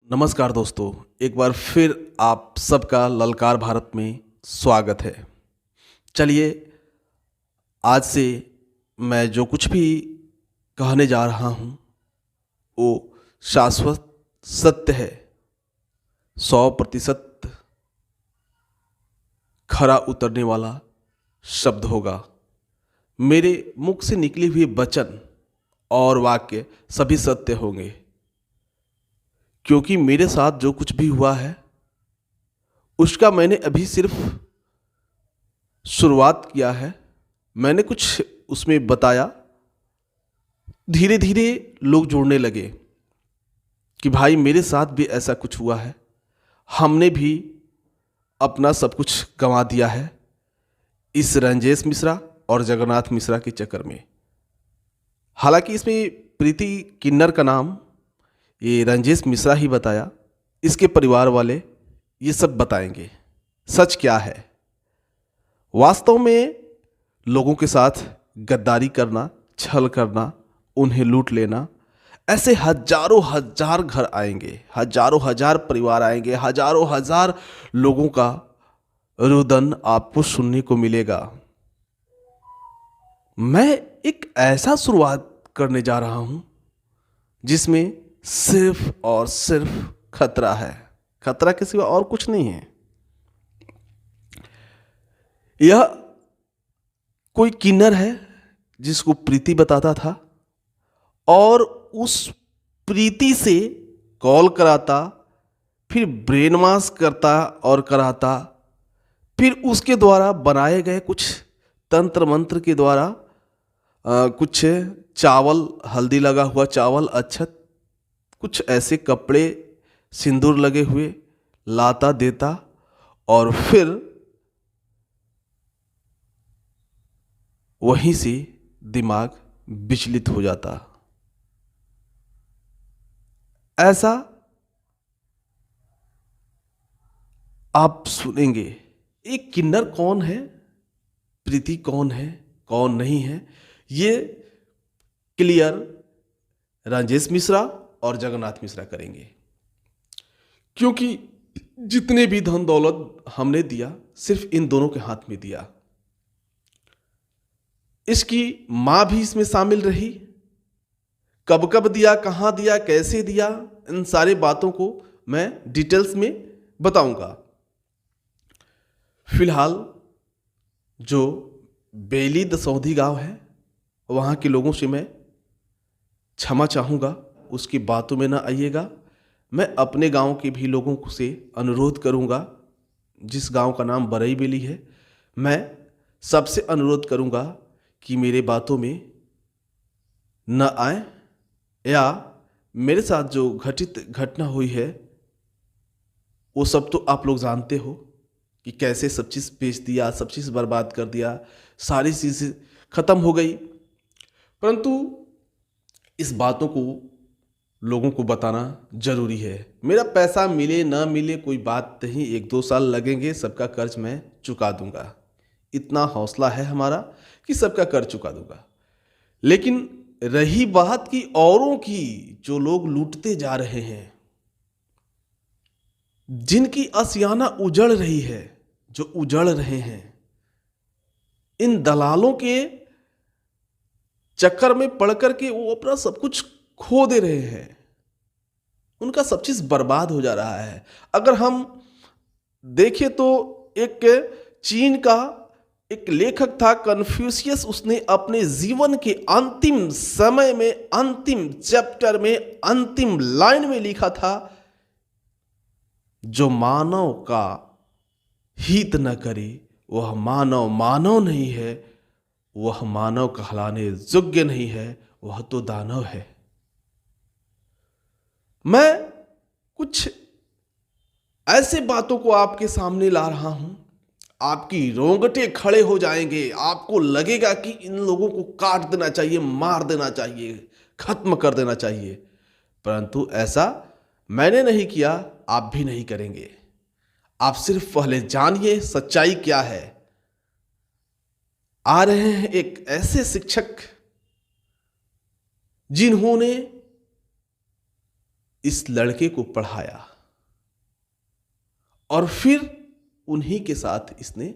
नमस्कार दोस्तों, एक बार फिर आप सबका ललकार भारत में स्वागत है। चलिए, आज से मैं जो कुछ भी कहने जा रहा हूँ वो शाश्वत सत्य है, 100% खरा उतरने वाला शब्द होगा। मेरे मुख से निकले हुए वचन और वाक्य सभी सत्य होंगे, क्योंकि मेरे साथ जो कुछ भी हुआ है उसका मैंने अभी सिर्फ शुरुआत किया है। मैंने कुछ उसमें बताया, धीरे धीरे लोग जुड़ने लगे कि भाई मेरे साथ भी ऐसा कुछ हुआ है, हमने भी अपना सब कुछ गंवा दिया है इस रंजेश मिश्रा और जगन्नाथ मिश्रा के चक्कर में। हालांकि इसमें प्रीति किन्नर का नाम ये रंजेश मिश्रा ही बताया, इसके परिवार वाले ये सब बताएंगे सच क्या है। वास्तव में लोगों के साथ गद्दारी करना, छल करना, उन्हें लूट लेना, ऐसे हजारों हजार घर आएंगे, हजारों हजार परिवार आएंगे, हजारों हजार लोगों का रुदन आपको सुनने को मिलेगा। मैं एक ऐसा शुरुआत करने जा रहा हूं जिसमें सिर्फ और सिर्फ खतरा है, खतरा के सिवा और कुछ नहीं है। यह कोई किन्नर है जिसको प्रीति बताता था और उस प्रीति से कॉल कराता, फिर ब्रेन वॉश करता और कराता, फिर उसके द्वारा बनाए गए कुछ तंत्र मंत्र के द्वारा कुछ चावल, हल्दी लगा हुआ चावल, अक्षत, कुछ ऐसे कपड़े, सिंदूर लगे हुए लाता देता और फिर वहीं से दिमाग विचलित हो जाता। ऐसा आप सुनेंगे। एक किन्नर कौन है, प्रीति कौन है, कौन नहीं है, ये क्लियर राजेश मिश्रा और जगन्नाथ मिश्रा करेंगे। क्योंकि जितने भी धन दौलत हमने दिया सिर्फ इन दोनों के हाथ में दिया। इसकी मां भी इसमें शामिल रही। कब कब दिया, कहां दिया, कैसे दिया, इन सारी बातों को मैं डिटेल्स में बताऊंगा। फिलहाल जो बेली दसौंधी गांव है वहां के लोगों से मैं क्षमा चाहूंगा, उसकी बातों में ना आइएगा। मैं अपने गांव के भी लोगों से अनुरोध करूंगा, जिस गांव का नाम बरई बेली है, मैं सबसे अनुरोध करूंगा कि मेरे बातों में न आए, या मेरे साथ जो घटित घटना हुई है वो सब तो आप लोग जानते हो कि कैसे सब चीज़ बेच दिया, सब चीज़ बर्बाद कर दिया, सारी चीज़ें ख़त्म हो गई। परंतु इस बातों को लोगों को बताना जरूरी है। मेरा पैसा मिले ना मिले कोई बात नहीं, 1-2 साल लगेंगे, सबका कर्ज मैं चुका दूंगा। इतना हौसला है हमारा कि सबका कर्ज चुका दूंगा। लेकिन रही बात की औरों की, जो लोग लूटते जा रहे हैं, जिनकी आशियाना उजड़ रही है, जो उजड़ रहे हैं, इन दलालों के चक्कर में पड़ करके वो अपना सब कुछ खो दे रहे हैं, उनका सब चीज बर्बाद हो जा रहा है। अगर हम देखें तो एक चीन का एक लेखक था कन्फ्यूशियस, उसने अपने जीवन के अंतिम समय में, अंतिम चैप्टर में, अंतिम लाइन में लिखा था, जो मानव का हित न करे वह मानव मानव नहीं है, वह मानव कहलाने योग्य नहीं है, वह तो दानव है। मैं कुछ ऐसे बातों को आपके सामने ला रहा हूं, आपकी रोंगटे खड़े हो जाएंगे, आपको लगेगा कि इन लोगों को काट देना चाहिए, मार देना चाहिए, खत्म कर देना चाहिए। परंतु ऐसा मैंने नहीं किया, आप भी नहीं करेंगे। आप सिर्फ पहले जानिए सच्चाई क्या है। आ रहे हैं एक ऐसे शिक्षक जिन्होंने इस लड़के को पढ़ाया और फिर उन्हीं के साथ इसने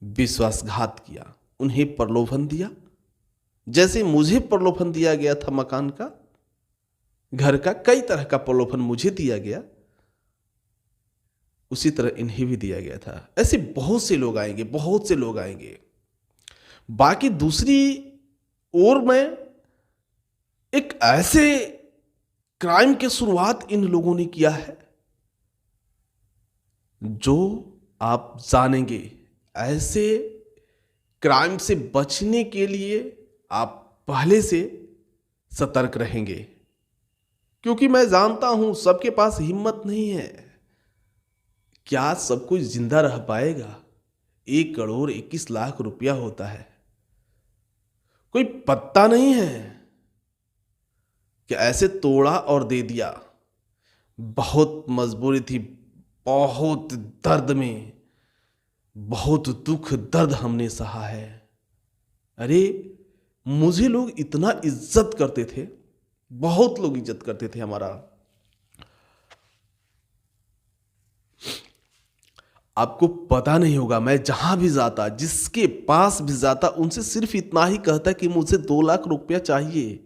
विश्वासघात किया, उन्हें प्रलोभन दिया। जैसे मुझे प्रलोभन दिया गया था मकान का, घर का, कई तरह का प्रलोभन मुझे दिया गया, उसी तरह इन्हें भी दिया गया था। ऐसे बहुत से लोग आएंगे, बहुत से लोग आएंगे। बाकी दूसरी ओर में एक ऐसे क्राइम की शुरुआत इन लोगों ने किया है जो आप जानेंगे। ऐसे क्राइम से बचने के लिए आप पहले से सतर्क रहेंगे, क्योंकि मैं जानता हूं सबके पास हिम्मत नहीं है। क्या सब कुछ जिंदा रह पाएगा? 1,21,00,000 रुपया होता है, कोई पत्ता नहीं है कि ऐसे तोड़ा और दे दिया। बहुत मजबूरी थी, बहुत दर्द में, बहुत दुख दर्द हमने सहा है। अरे मुझे लोग इतना इज्जत करते थे, बहुत लोग इज्जत करते थे हमारा। आपको पता नहीं होगा, मैं जहां भी जाता, जिसके पास भी जाता, उनसे सिर्फ इतना ही कहता कि मुझे 2 लाख रुपया चाहिए।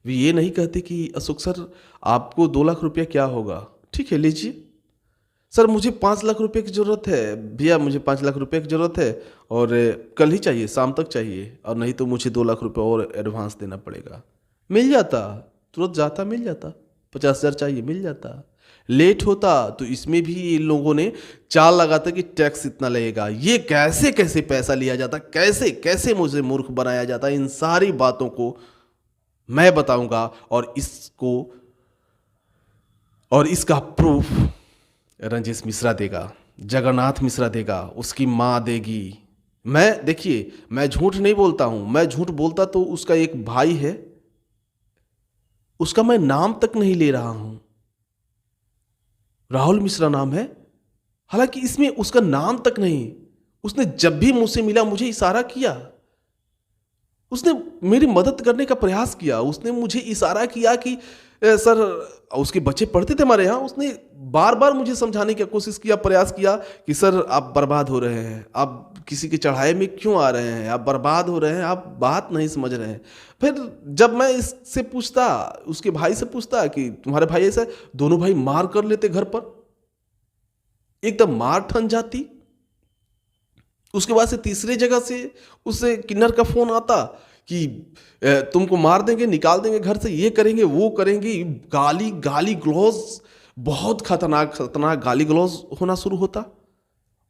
वे ये नहीं कहते कि अशोक सर आपको 2 लाख रुपया क्या होगा, ठीक है लीजिए। सर मुझे 5 लाख रुपए की ज़रूरत है भैया, मुझे 5 लाख रुपए की ज़रूरत है और कल ही चाहिए, शाम तक चाहिए, और नहीं तो मुझे 2 लाख रुपए और एडवांस देना पड़ेगा। मिल जाता, तुरंत जाता, मिल जाता। 50,000 चाहिए, मिल जाता। लेट होता तो इसमें भी इन लोगों ने चाल लगाता कि टैक्स इतना लगेगा। ये कैसे कैसे पैसा लिया जाता, कैसे कैसे मुझे मूर्ख बनाया जाता, इन सारी बातों को मैं बताऊंगा। और इसका प्रूफ रंजिश मिश्रा देगा, जगन्नाथ मिश्रा देगा, उसकी माँ देगी। देखिए मैं झूठ नहीं बोलता हूं, मैं झूठ बोलता तो उसका एक भाई है, उसका मैं नाम तक नहीं ले रहा हूं, राहुल मिश्रा नाम है, हालांकि इसमें उसका नाम तक नहीं। उसने जब भी मुझसे मिला मुझे इशारा किया, उसने मेरी मदद करने का प्रयास किया, उसने मुझे इशारा किया कि सर, उसके बच्चे पढ़ते थे हमारे यहाँ, उसने बार बार मुझे समझाने की कोशिश किया, प्रयास किया कि सर आप बर्बाद हो रहे हैं, आप किसी के चढ़ाए में क्यों आ रहे हैं, आप बर्बाद हो रहे हैं, आप बात नहीं समझ रहे हैं। फिर जब मैं इससे पूछता, उसके भाई से पूछता कि तुम्हारे भाई ऐसा, दोनों भाई मार कर लेते घर पर, एकदम मार ठन जाती। उसके बाद से तीसरे जगह से उससे किन्नर का फोन आता कि तुमको मार देंगे, निकाल देंगे घर से, ये करेंगे, वो करेंगे, गाली गलौज, बहुत खतरनाक गाली गलौज होना शुरू होता।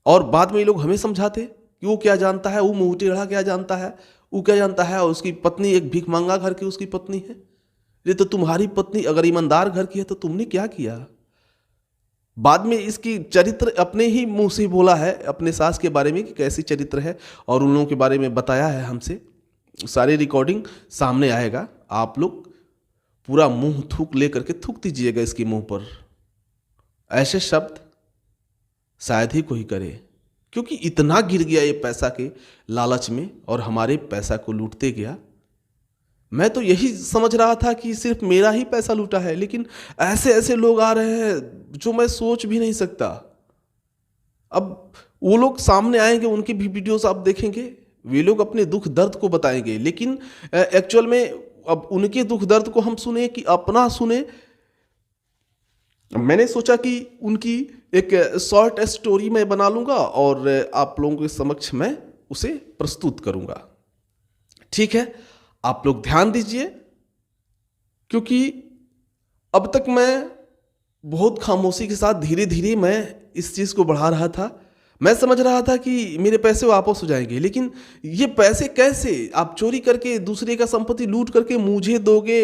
और बाद में ये लोग हमें समझाते कि वो क्या जानता है, वो मुंह टेढ़ा क्या जानता है, वो क्या जानता है, और उसकी पत्नी एक भीख मांगा घर की उसकी पत्नी है। ये तो तुम्हारी पत्नी अगर ईमानदार घर की है तो तुमने क्या किया। बाद में इसकी चरित्र अपने ही मुंह से बोला है अपने सास के बारे में कि कैसी चरित्र है, और उन लोगों के बारे में बताया है हमसे। सारी रिकॉर्डिंग सामने आएगा, आप लोग पूरा मुंह थूक लेकर के थूक दीजिएगा इसके मुंह पर। ऐसे शब्द शायद ही कोई करे, क्योंकि इतना गिर गया ये पैसा के लालच में और हमारे पैसा को लूटते गया। मैं तो यही समझ रहा था कि सिर्फ मेरा ही पैसा लूटा है, लेकिन ऐसे ऐसे लोग आ रहे हैं जो मैं सोच भी नहीं सकता। अब वो लोग सामने आएंगे, उनकी भी वीडियोस आप देखेंगे, वे लोग अपने दुख दर्द को बताएंगे, लेकिन एक्चुअल में अब उनके दुख दर्द को हम सुने कि अपना सुने। मैंने सोचा कि उनकी एक शॉर्ट स्टोरी मैं बना लूंगा और आप लोगों के समक्ष मैं उसे प्रस्तुत करूंगा। ठीक है, आप लोग ध्यान दीजिए, क्योंकि अब तक मैं बहुत खामोशी के साथ धीरे धीरे मैं इस चीज़ को बढ़ा रहा था। मैं समझ रहा था कि मेरे पैसे वापस हो जाएंगे, लेकिन ये पैसे कैसे? आप चोरी करके दूसरे का संपत्ति लूट करके मुझे दोगे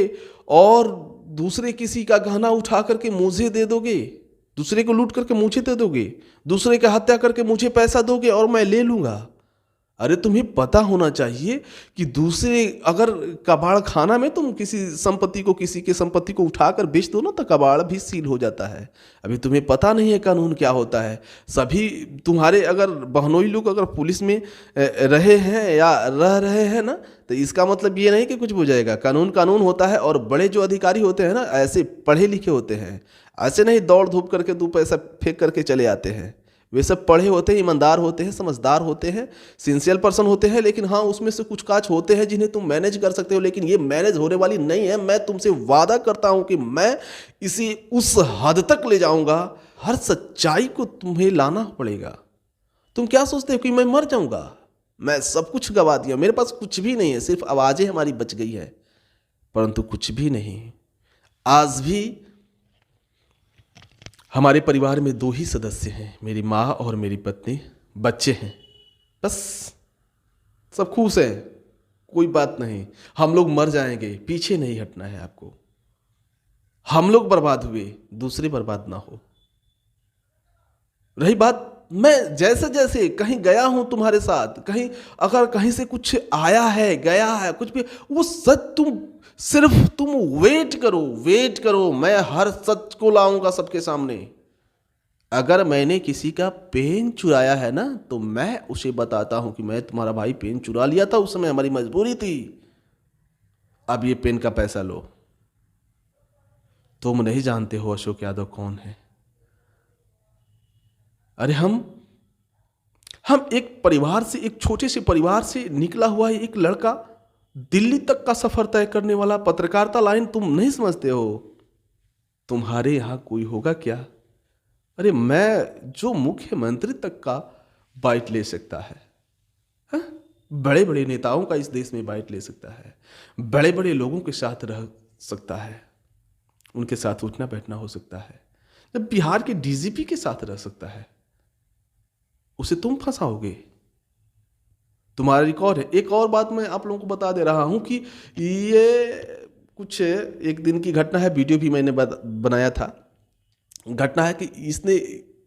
और दूसरे किसी का गहना उठा करके मुझे दे दोगे, दूसरे को लूट करके मुझे दे दोगे, दूसरे का हत्या करके मुझे पैसा दोगे और मैं ले लूँगा। अरे तुम्हें पता होना चाहिए कि दूसरे अगर कबाड़ खाना में तुम किसी संपत्ति को, किसी के संपत्ति को उठाकर बेच दो ना, तो कबाड़ भी सील हो जाता है। अभी तुम्हें पता नहीं है कानून क्या होता है। सभी तुम्हारे अगर बहनोई लोग अगर पुलिस में रहे हैं या रह रहे हैं ना, तो इसका मतलब ये नहीं कि कुछ हो जाएगा। कानून कानून होता है। और बड़े जो अधिकारी होते हैं ना, ऐसे पढ़े लिखे होते हैं, ऐसे नहीं दौड़ धूप करके 2 पैसा फेंक करके चले आते हैं। वे सब पढ़े होते हैं, ईमानदार होते हैं, समझदार होते हैं, सिंसियर पर्सन होते हैं। लेकिन हाँ, उसमें से कुछ काज होते हैं जिन्हें तुम मैनेज कर सकते हो, लेकिन ये मैनेज होने वाली नहीं है। मैं तुमसे वादा करता हूं कि मैं इसे उस हद तक ले जाऊंगा, हर सच्चाई को तुम्हें लाना पड़ेगा। तुम क्या सोचते हो कि मैं मर जाऊंगा? मैं सब कुछ गवा दिया, मेरे पास कुछ भी नहीं है, सिर्फ आवाजें हमारी बच गई है, परंतु कुछ भी नहीं। आज भी हमारे परिवार में 2 ही सदस्य हैं, मेरी माँ और मेरी पत्नी, बच्चे हैं, बस। सब खुश हैं, कोई बात नहीं। हम लोग मर जाएंगे, पीछे नहीं हटना है आपको। हम लोग बर्बाद हुए, दूसरे बर्बाद ना हो। रही बात, मैं जैसे जैसे कहीं गया हूं तुम्हारे साथ, कहीं अगर कहीं से कुछ आया है, गया है, कुछ भी, वो सच सिर्फ तुम वेट करो, वेट करो। मैं हर सच को लाऊंगा सबके सामने। अगर मैंने किसी का पेन चुराया है ना, तो मैं उसे बताता हूं कि मैं तुम्हारा भाई पेन चुरा लिया था, उस समय हमारी मजबूरी थी, अब ये पेन का पैसा लो। तुम नहीं जानते हो अशोक यादव कौन है। अरे हम एक परिवार से, एक छोटे से परिवार से निकला हुआ एक लड़का, दिल्ली तक का सफर तय करने वाला, पत्रकारिता लाइन तुम नहीं समझते हो। तुम्हारे यहां कोई होगा क्या? अरे मैं जो मुख्यमंत्री तक का बाइट ले सकता है, हा? बड़े बड़े नेताओं का इस देश में बाइट ले सकता है, बड़े बड़े लोगों के साथ रह सकता है, उनके साथ उठना बैठना हो सकता है, जब बिहार के डीजीपी के साथ रह सकता है, उसे तुम फंसाओगे? तुम्हारा रिकॉर्ड है। एक और बात मैं आप लोगों को बता दे रहा हूं कि ये कुछ एक दिन की घटना है, वीडियो भी मैंने बनाया था। घटना है कि इसने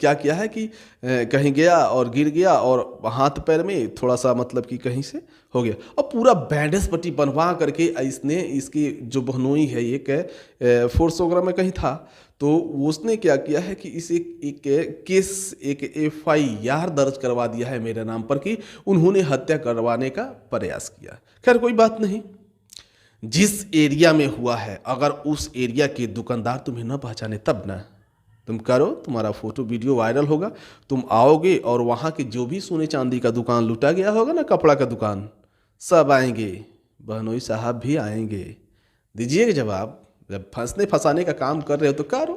क्या किया है कि कहीं गया और गिर गया और हाथ पैर में थोड़ा सा मतलब कि कहीं से हो गया, और पूरा बैंडेज पट्टी बनवा करके इसने, इसकी जो बहनोई है, एक फोर्स वगैरह में कहीं था, तो उसने क्या किया है कि इसे एक केस, एक FIR दर्ज करवा दिया है मेरे नाम पर कि उन्होंने हत्या करवाने का प्रयास किया। खैर कोई बात नहीं, जिस एरिया में हुआ है, अगर उस एरिया के दुकानदार तुम्हें न पहचाने तब ना तुम करो, तुम्हारा फोटो वीडियो वायरल होगा, तुम आओगे और वहाँ के जो भी सोने चांदी का दुकान लूटा गया होगा ना, कपड़ा का दुकान, सब आएंगे, बहनोई साहब भी आएंगे। दीजिएगा जवाब। जब फंसने फंसाने का काम कर रहे हो तो करो,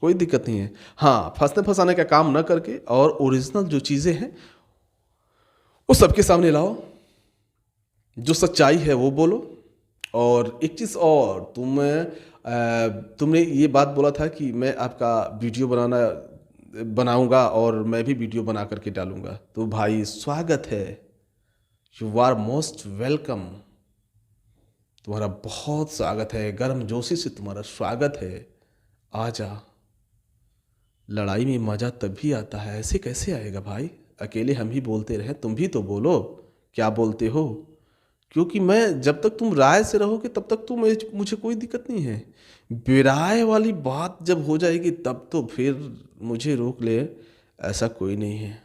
कोई दिक्कत नहीं है। हाँ, फंसने फंसाने का काम न करके और ओरिजिनल जो चीज़ें हैं वो सबके सामने लाओ, जो सच्चाई है वो बोलो। और एक चीज़ और, तुमने ये बात बोला था कि मैं आपका वीडियो बनाऊंगा और मैं भी वीडियो बना करके डालूंगा। तो भाई स्वागत है, यू आर मोस्ट वेलकम। तुम्हारा बहुत स्वागत है, गर्मजोशी से तुम्हारा स्वागत है। आजा। लड़ाई में मज़ा तभी आता है, ऐसे कैसे आएगा भाई? अकेले हम ही बोलते रहे, तुम भी तो बोलो क्या बोलते हो, क्योंकि मैं जब तक तुम राय से रहोगे तब तक तो मुझे कोई दिक्कत नहीं है। बेराय वाली बात जब हो जाएगी तब तो फिर मुझे रोक ले, ऐसा कोई नहीं है।